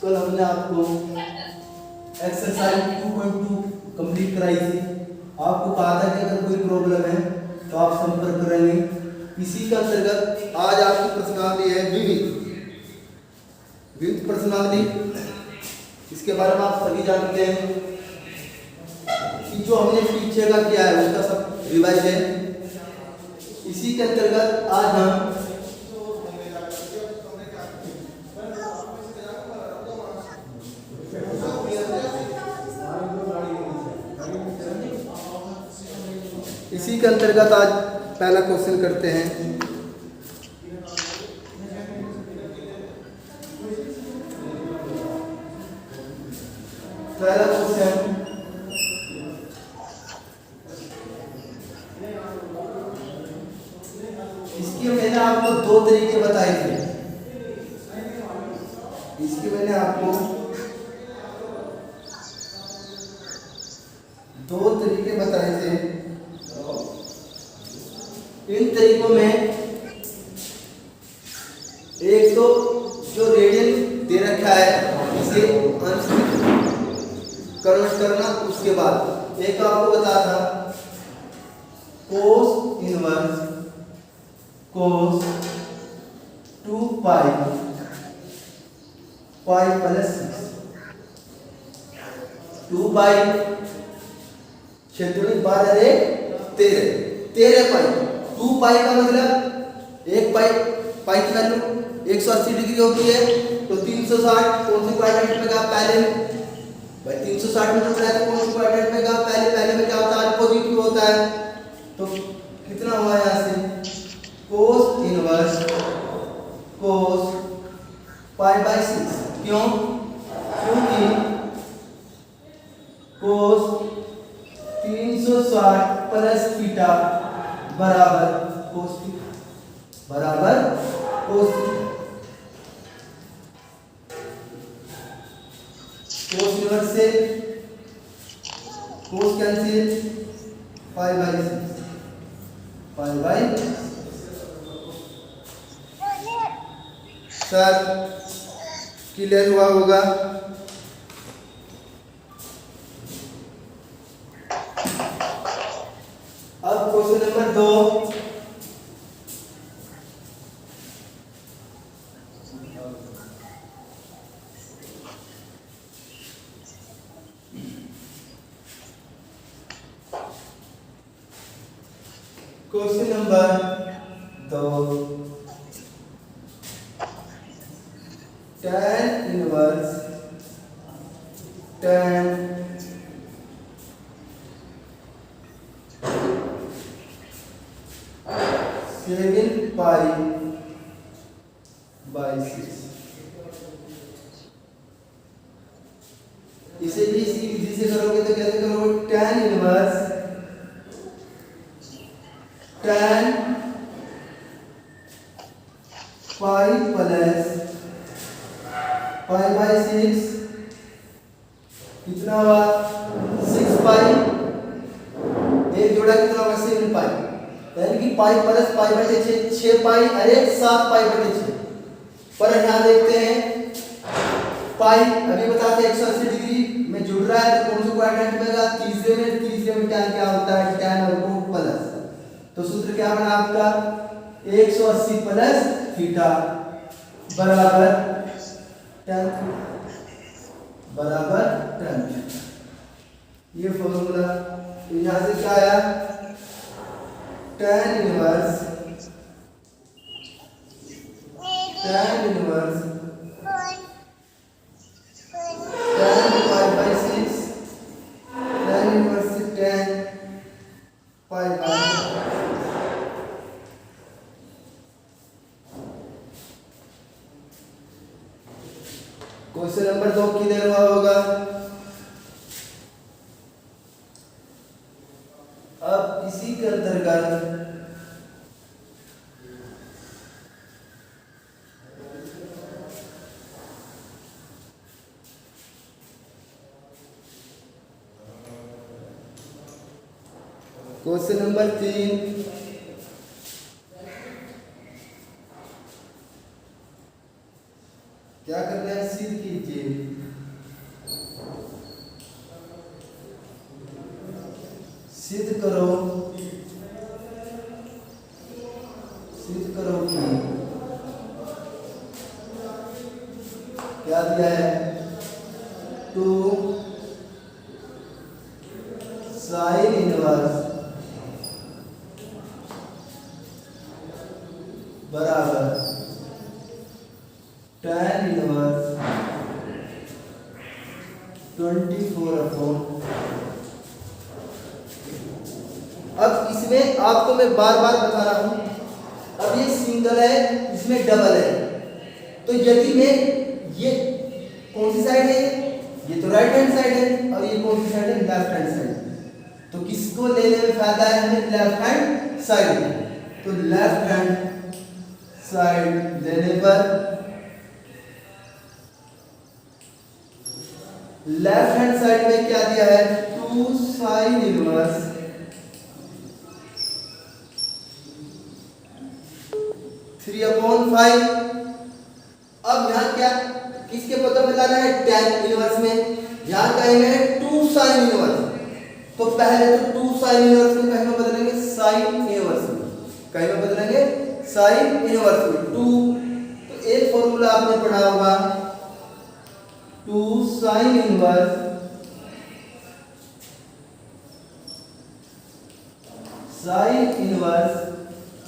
कल हमने आपको एक्सरसाइज 2.2 कंप्लीट कराई थी। आपको कहा था कि अगर कोई प्रॉब्लम है तो आप संपर्क करेंगे। इसी के अंतर्गत आज आपकी पर्सनालिटी है विविध पर्सनालिटी। इसके बारे में आप सभी जानते हैं कि जो हमने पीछे का किया है उसका सब रिवाइज है। इसी के अंतर्गत आज हम आज पहला क्वेश्चन करते हैं। पहला क्वेश्चन, इसके मैंने आपको दो तरीके बताए थे। इसके मैंने आपको दो तरीके बताए थे। इन तरीकों में एक तो जो रेडियन दे रखा है इसे अंश कन्वर्ट करना, उसके बाद एक आपको बता था कोस इनवर्स कोस 2 पाई प्लस 2 पाई क्षेत्र 13 पाई। 2 पाई का मतलब 1 पाई की वैल्यू 180 डिग्री होती है, तो 360 कौन सी क्वाड्रेंट में गया पहले भाई 360 में जो है तो कौन सी क्वाड्रेंट में गया पहले में क्या होता है पॉजिटिव होता है। तो कितना हुआ यहाँ से कोस इनवर्स कोस π/6। क्यों? क्योंकि कोस 360 प्लस थीटा बराबर कोस इनवर्स से कोस कैंसिल π/6 सर क्लियर हुआ होगा। अब question number 2, question number 2 tan inverse tan 7 π/6। इसे भी इसी विधि से करोगे तो कैसे करोगे? tan inverse tan pi plus π/6 कितना हुआ 6 पाई, एक जोड़ा कितना होगा 7 पाई, यानी कि पाई प्लस π/6 6 पाई अरे 7 π/6। पर यहाँ देखते हैं पाई अभी बताते 180 डिग्री में जुड़ रहा है तो कौन सा क्वाड्रेंट में होगा? तीसरे में tan क्या होता है? tan और को प्लस, तो सूत्र क्या बना आपका 180 प्लस थीटा बराबर tan थीटा। ये फॉर्मूला, तो यहाँ से क्या आया tan inverse tan π/6 tan inverse tan π/6। Question number 2 clear हुआ होगा। अब इसी के अंतर्गत क्वेश्चन नंबर 3, क्या करना करते हैं, सिद्ध कीजिए। सिद्ध करो कि क्या दिया है, 2 sin इनवर्स बराबर tan इनवर्स 24/। अब इसमें आपको मैं बार बार बता रहा हूं, अब ये सिंगल है, इसमें डबल है, तो यदि मैं ये कौन सी साइड है, ये तो राइट हैंड साइड है, और ये कौन सी साइड है, लेफ्ट हैंड साइड। तो किसको लेने में फायदा है हमें, लेफ्ट हैंड साइड। तो लेफ्ट हैंड साइड लेने पर लेफ्ट हैंड साइड में क्या दिया है, 2 sin इनवर्स 3/5। अब यहाँ क्या किसके पदों में लाना है, tan इनवर्स में। यहाँ कहेंगे 2 sin इनवर्स, तो पहले तो 2 sin इनवर्स को कहीं में बदलेंगे sin इनवर्स में, कहीं में बदलेंगे sin इनवर्स में 2। तो एक फॉर्मूला आपने पढ़ा होगा, 2 sin inverse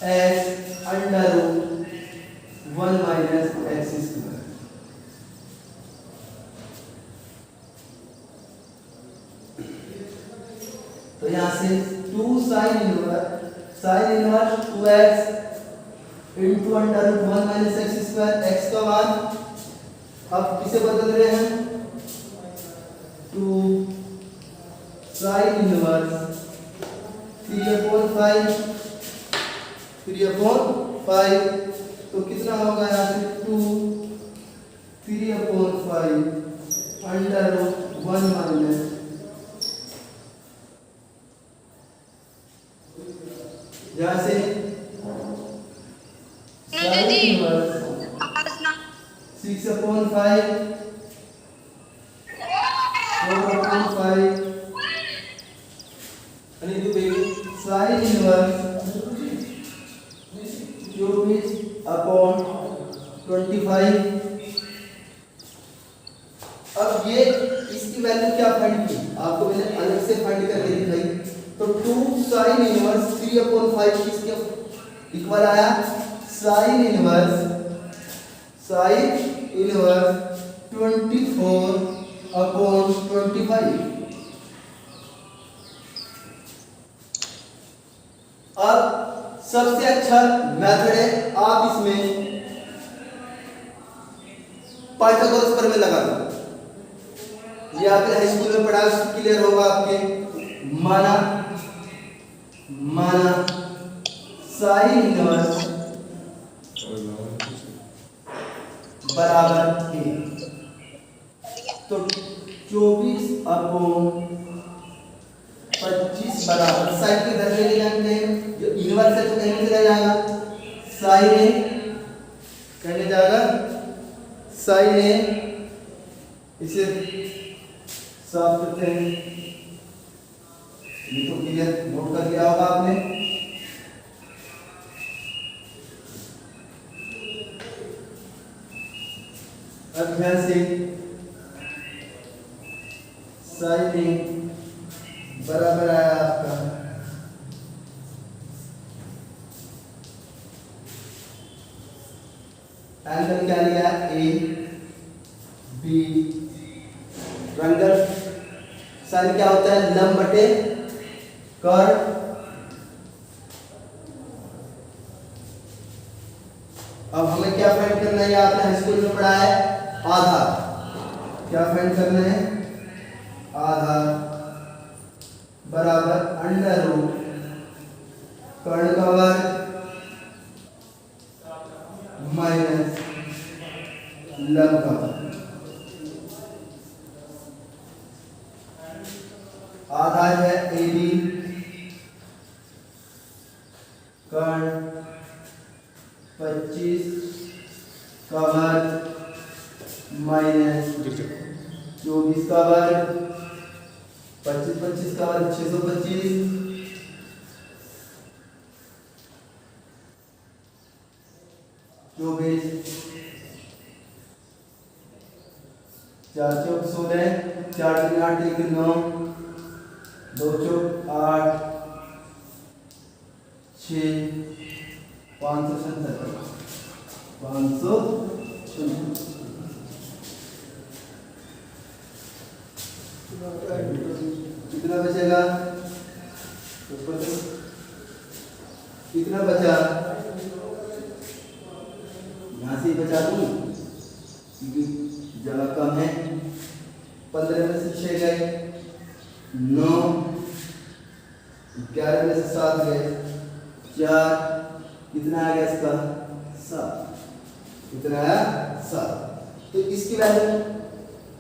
x under root 1 minus x square. तो यहां से 2 sin inverse 2x into under root 1 minus x square, x का मान अब किसे बदल रहे हैं, 2 sin इनवर्स 3/5 तो कितना होगा यहाँ से, 2 3/5 अंडर रूट 1 माइनस यहाँ से sin inverse 6/5 4/5 and into baby sin inverse 24/25। अब ये इसकी वैल्यू क्या फाइंड की, आपको मैंने अलग से फाइंड करके दिखाई। तो 2 sin इनवर्स 3/5 किसके इक्वल आया, sin इनवर्स 24/25। अब सबसे अच्छा मेथड है, आप इसमें पाइथागोरस प्रमेय लगा दो। ये आपने हाई स्कूल में पढ़ा, क्लियर होगा आपके। माना sin इनवर्स बराबर है, तो 24/25 बराबर साइन के इधर लेके जाते हैं, जो इनवर्स है तो कहीं में चला जाएगा, साइन ए कहने जाएगा साइन ए। इसे साफ करते हैं, ये तो क्लियर नोट कर लिया होगा आपने। अब ध्यान से साइन ए बराबर आया आपका एंगल क्या लिया, ए बी। एंगल साइन क्या होता है, लंब बटे कर्व। अब हमें क्या फाइंड करना है, आपने हाई स्कूल में पढ़ा है, आधार। क्या फाइंड करना है, आधार बराबर अंडर रूट कर्ण का वर्ग माइनस लंब का वर्ग। आधार है ए बी, कर्ण 25 का वर्ग माइनस 24 का वर्ग 25 का वर्ग 625 24 4 चौक 16 4 3 8 1 9 2 चौक 8 6 577 500 कितना बचेगा कितना बचा यहाँ से बचा दूं क्योंकि जगह कम है 15 में से 6 गए 9 11 में से 7 गए 4 कितना आ गया इसका 7 कितना आया 7 तो इसकी वैल्यू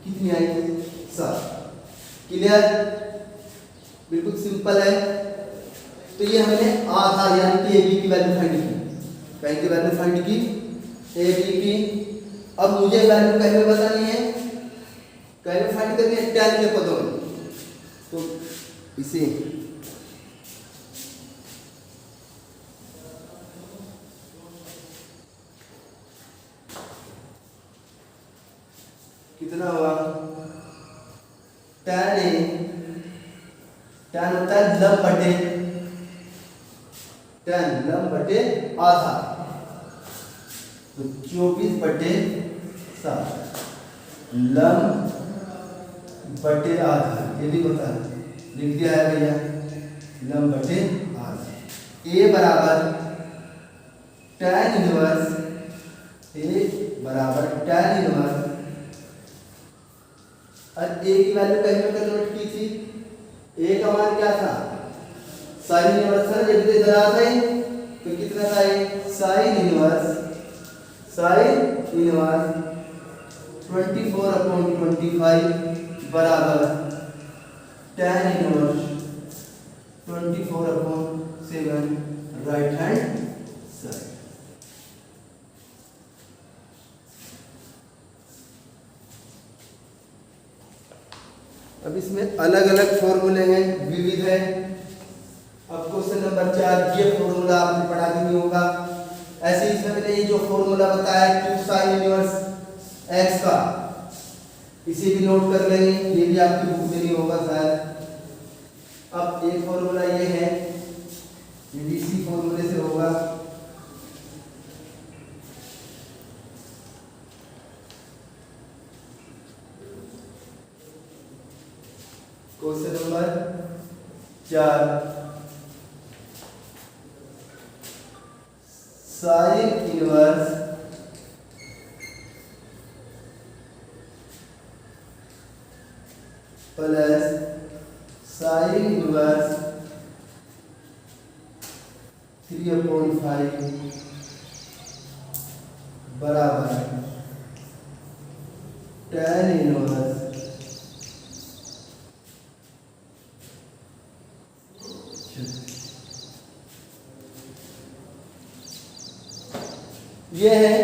कितनी आई 7 क्लियर बिल्कुल सिंपल है तो ये हमने आधा यानी कि AB की वैल्यू फाइंड की कहीं की वैल्यू फाइंड की AB की अब मुझे वैल्यू कहीं में बतानी है कहीं में फाइंड करनी है tan के पदों में तो इसे कितना हुआ tan होता है लंब बटे आधा तो 24/7 लंब बटे आधा ये भी होता है लिख दिया है भैया लंब बटे आधा A बराबर tan इनवर्स और A की वैल्यू कहीं में कन्वर्ट की थी A का मान क्या था साइन इनवर्स था जब इधर आ गए तो कितना था ये साइन इनवर्स 24/25 बराबर tan inverse 24/7 right hand side अब इसमें अलग अलग फॉर्मूले हैं विविध है अब क्वेश्चन नंबर 4 ये फॉर्मूला आपने पढ़ा भी नहीं होगा ऐसे इसमें मैंने ये जो फॉर्मूला बताया 2 sin इनवर्स x का इसे भी नोट कर लेंगे ये भी आपकी बुक में नहीं होगा शायद अब एक फॉर्मूला ये है ये भी इसी फॉर्मूले से होगा question number 4 sign inverse plus sine inverse 3/5 बराबर tan इनवर्स ये है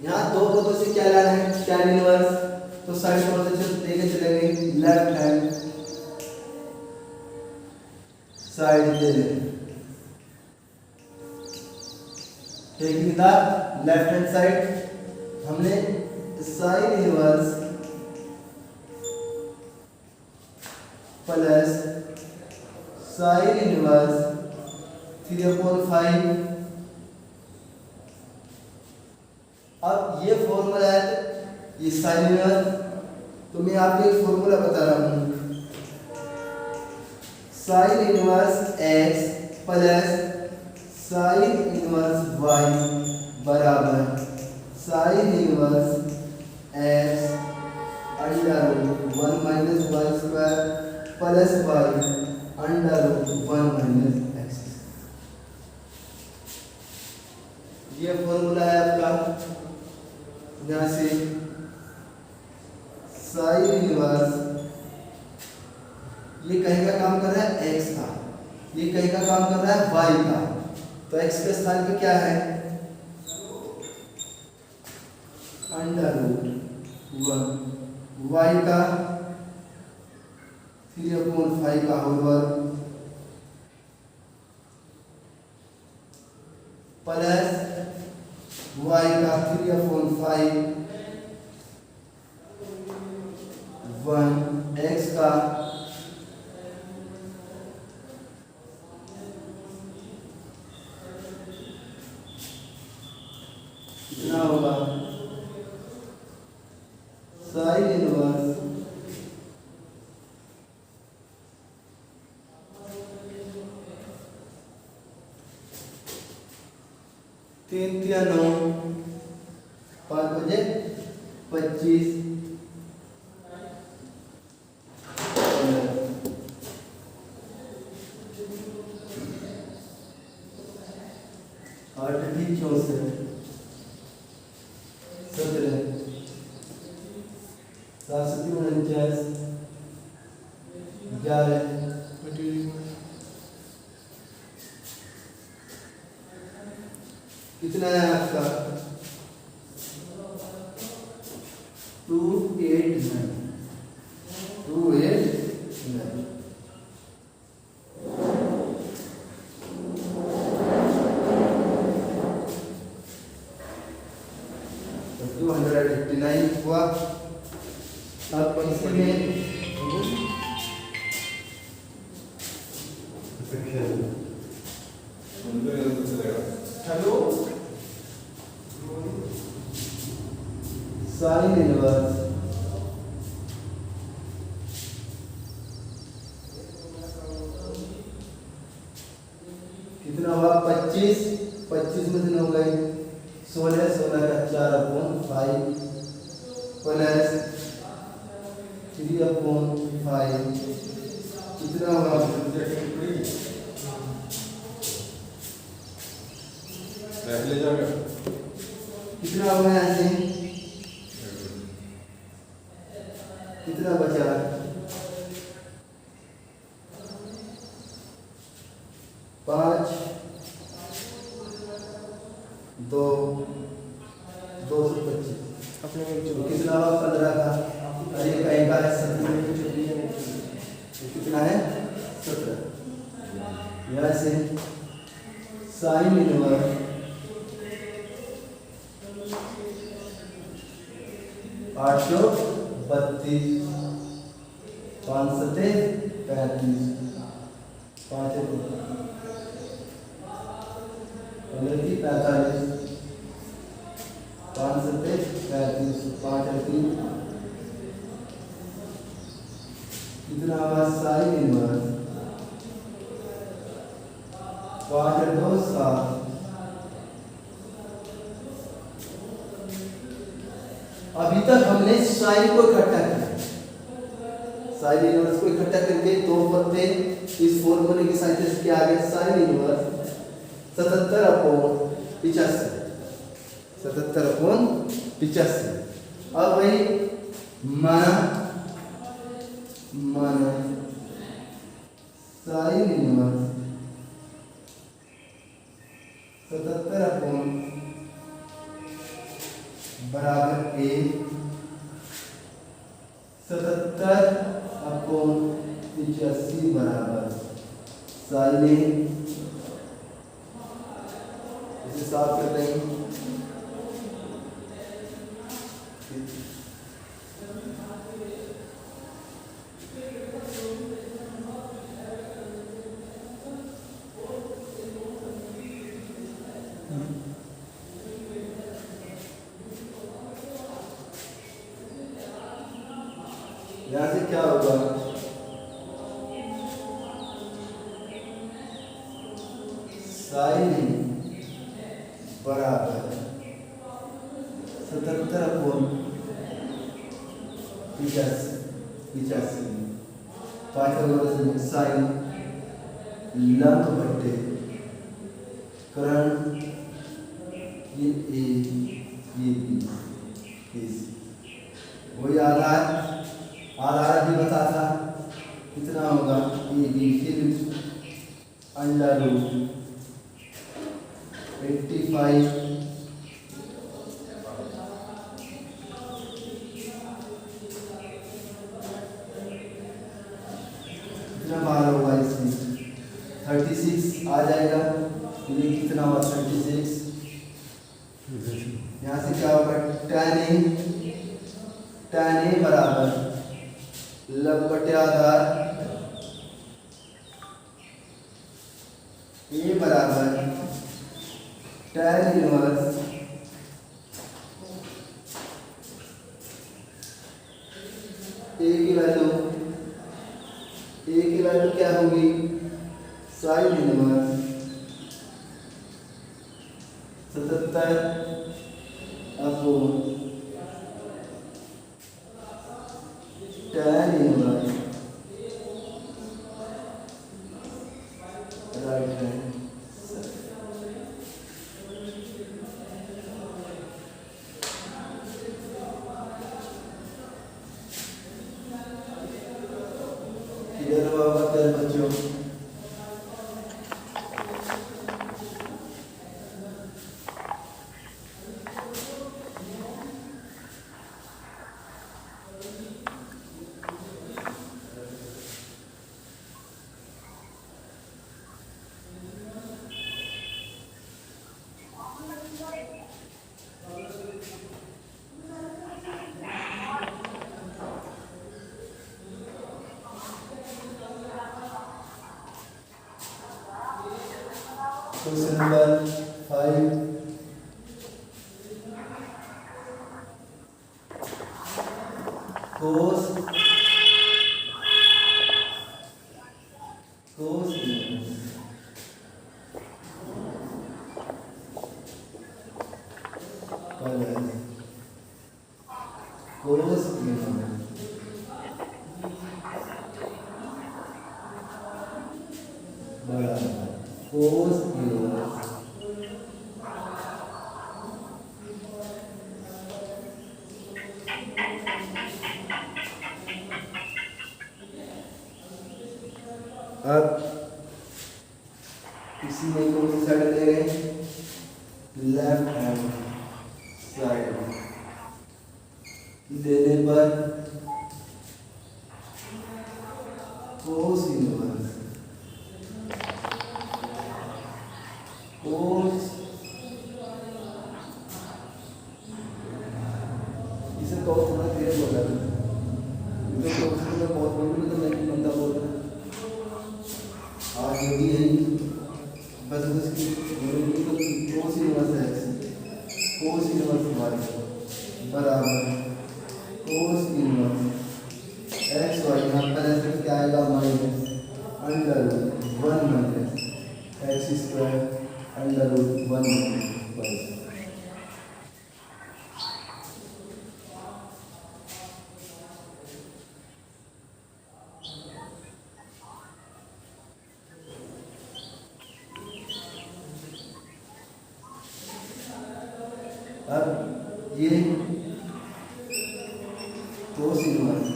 यहाँ दो पदों से क्या लाना है tan इनवर्स तो साइड पर से लेके चलेंगे लेफ्ट हैंड साइड ले लेंगे taking the left hand side हमने sine inverse plus sine inverse 3/5 अब ये फॉर्मूला है ये साइन इनवर्स तो मैं आपको एक फॉर्मूला बता रहा हूँ sine inverse x plus sine inverse y बराबर sine inverse x under root 1 minus y square plus y under root 1 minus x ये फॉर्मूला है आपका यहाँ से साइन इनवर्स ये कहीं का काम कर रहा है x का ये कहीं का काम कर रहा है y का तो x के स्थान पे क्या है अंडर रूट 1 y का 3/5 का होल वर्ग प्लस y का 3/5 1 x का कितना होगा साइन इनवर्स 3 3 9 5 बजे 25 8 ठीक 64 17 7 11 कितना है आपका 289 289 हुआ। अब इसमें हेलो साइन इनवर्स कितना हुआ 25 25 में दिन हो गए 16 16 का 4/5 प्लस 3/5 कितना हुआ कितना हुआ ऐसे कितना बचा 5 2 225 अपने में जो कितना हुआ 15 का अरे कहीं का है 17 कितना है 17 यहाँ से साइन इनवर्स 832 5 सत्ते 35 5 पंद्रह 45 5 सत्ते 35 5 कितना हुआ साइन इनवर्स 5 2 7 अभी तक हमने साइन को इकट्ठा किया साइन इनवर्स को इकट्ठा करके दो पत्ते इस फॉर्मूले की सहायता से क्या आ गया साइन इनवर्स 77/85 77/85 अब भाई माना साइन इनवर्स 77 बराबर a 77/85 बराबर साइन इसे साफ करते हैं यहाँ से क्या होगा साइन बराबर 77/85 पाइथागोरस साइन लंब बटे करण ये ए ये बी वही आधार भी बता था कितना होगा ये बी फिर √85 36 आ जाएगा। ये कितना हुआ 36। यहाँ से क्या होगा tan a बराबर लब बटे आधार a बराबर tan इनवर्स a की वैल्यू क्या होगी sin inverse 77 upon tan inverse right hand. Clear हुआ होगा प्यारे बच्चों। क्वेश्चन नंबर 5 cos अब इसी में कौन सी साइड ले गए लेफ्ट हैंड साइड लेने पर cos इनवर्स इसे कहो थोड़ा धीरे बोला तो बहुत बोल तो नहीं बंदा बोल रहा आज यही है बस उसकी cos इनवर्स बराबर cos इनवर्स एक्स वाई यहाँ पर ऐसे क्या आएगा minus under root 1 minus x square under root 1 minus. अब ये cos इनवर्स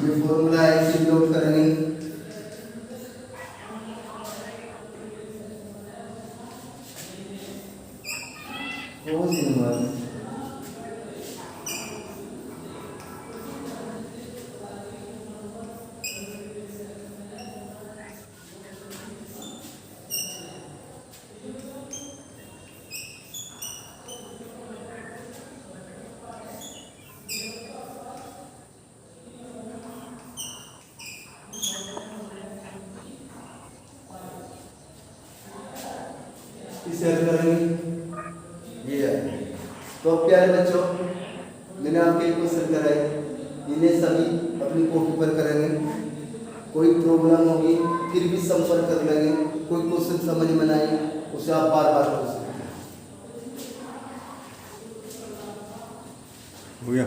ये फॉर्मूला है इसे नोट करेंगे cos इनवर्स इसे हल करेंगे ये है। तो प्यारे बच्चों मैंने आपके क्वेश्चन कराए इन्हें सभी अपनी कॉपी पर करेंगे। कोई प्रॉब्लम होगी फिर भी संपर्क कर लेंगे। कोई क्वेश्चन समझ में नहीं उसे आप बार बार पूछ सकते हैं। हो गया।